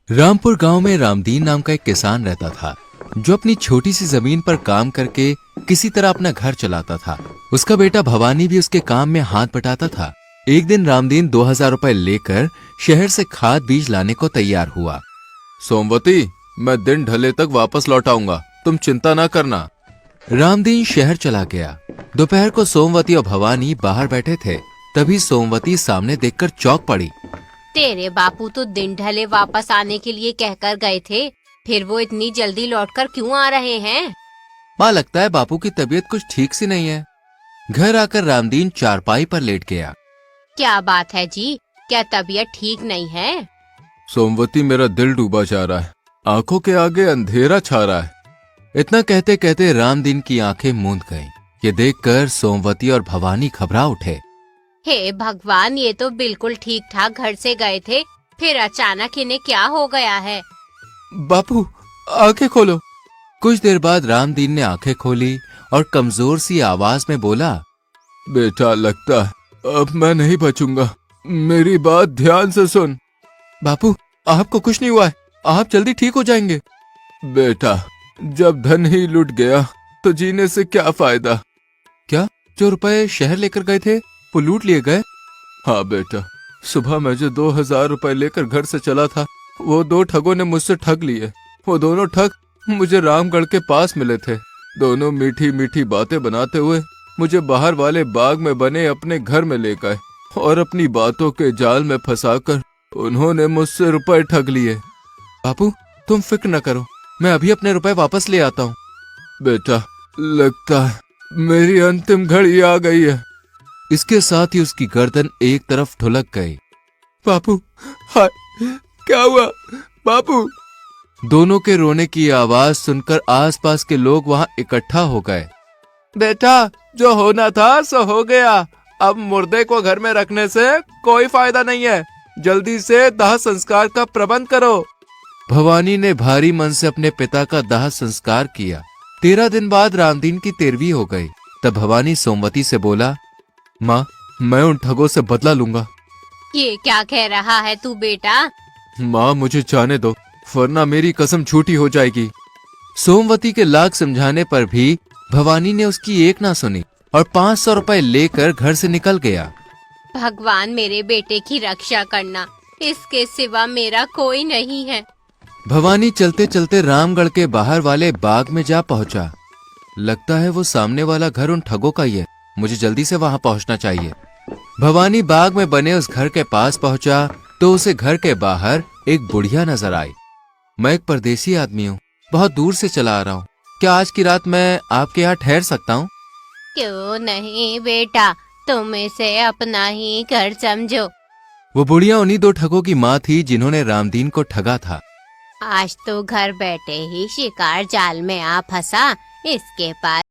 रामपुर गांव में रामदीन नाम का एक किसान रहता था जो अपनी छोटी सी जमीन पर काम करके किसी तरह अपना घर चलाता था। उसका बेटा भवानी भी उसके काम में हाथ बटाता था। एक दिन रामदीन 2000 रुपए लेकर शहर से खाद बीज लाने को तैयार हुआ। सोमवती, मैं दिन ढले तक वापस लौट आऊंगा, तुम चिंता ना करना। रामदीन शहर चला गया। दोपहर को सोमवती और भवानी बाहर बैठे थे, तभी सोमवती सामने देखकर चौंक पड़ी। तेरे बापू तो दिन ढले वापस आने के लिए कहकर गए थे, फिर वो इतनी जल्दी लौटकर क्यों आ रहे हैं? माँ, लगता है बापू की तबीयत कुछ ठीक सी नहीं है। घर आकर रामदीन चारपाई पर लेट गया। क्या बात है जी, क्या तबीयत ठीक नहीं है? सोमवती, मेरा दिल डूबा जा रहा है, आंखों के आगे अंधेरा छा रहा है। इतना कहते कहते रामदीन की आंखें मूंद गईं। ये देखकर सोमवती और भवानी घबरा उठे। हे भगवान, ये तो बिल्कुल ठीक ठाक घर से गए थे, फिर अचानक इन्हें क्या हो गया है? बापू, आंखें खोलो। कुछ देर बाद रामदीन ने आंखें खोली और कमजोर सी आवाज में बोला, बेटा, लगता है अब मैं नहीं बचूंगा, मेरी बात ध्यान से सुन। बापू, आपको कुछ नहीं हुआ है, आप जल्दी ठीक हो जाएंगे। बेटा, जब धन ही लुट गया तो जीने से क्या फायदा? क्या, जो रुपए शहर लेकर गए थे वो लूट लिए गए? हाँ बेटा, सुबह मैं जो 2000 रुपए लेकर घर से चला था, वो दो ठगों ने मुझसे ठग लिए। वो दोनों ठग मुझे रामगढ़ के पास मिले थे। दोनों मीठी मीठी बातें बनाते हुए मुझे बाहर वाले बाग में बने अपने घर में ले गए और अपनी बातों के जाल में फंसाकर उन्होंने मुझसे रुपए ठग लिए। बापू, तुम फिक्र न करो, मैं अभी अपने रुपए वापस ले आता हूँ। बेटा, लगता है मेरी अंतिम घड़ी आ गई है। इसके साथ ही उसकी गर्दन एक तरफ ढुलक गई। बापू, हाय, क्या हुआ? बापू! दोनों के रोने की आवाज सुनकर आसपास के लोग वहां इकट्ठा हो गए। बेटा, जो होना था सो हो गया, अब मुर्दे को घर में रखने से कोई फायदा नहीं है, जल्दी से दाह संस्कार का प्रबंध करो। भवानी ने भारी मन से अपने पिता का दाह संस्कार किया। 13 दिन बाद रामदीन की 13वीं हो गई। तब भवानी सोमवती से बोला, माँ, मैं उन ठगों से बदला लूंगा। ये क्या कह रहा है तू बेटा? माँ, मुझे जाने दो, वरना मेरी कसम झूठी हो जाएगी। सोमवती के लाख समझाने पर भी भवानी ने उसकी एक ना सुनी और 500 रुपए लेकर घर से निकल गया। भगवान मेरे बेटे की रक्षा करना, इसके सिवा मेरा कोई नहीं है। भवानी चलते चलते रामगढ़ के बाहर वाले बाग में जा पहुंचा। लगता है वो सामने वाला घर उन ठगों का ही है, मुझे जल्दी से वहां पहुंचना चाहिए। भवानी बाग में बने उस घर के पास पहुंचा तो उसे घर के बाहर एक बुढ़िया नजर आई। मैं एक परदेसी आदमी हूँ, बहुत दूर से चला आ रहा हूँ, क्या आज की रात मैं आपके यहाँ ठहर सकता हूँ? क्यों नहीं बेटा, तुम इसे अपना ही घर समझो। वो बुढ़िया उन्हीं दो ठगों की माँ थी जिन्होंने रामदीन को ठगा था। आज तो घर बैठे ही शिकार जाल में आ फंसा, इसके पास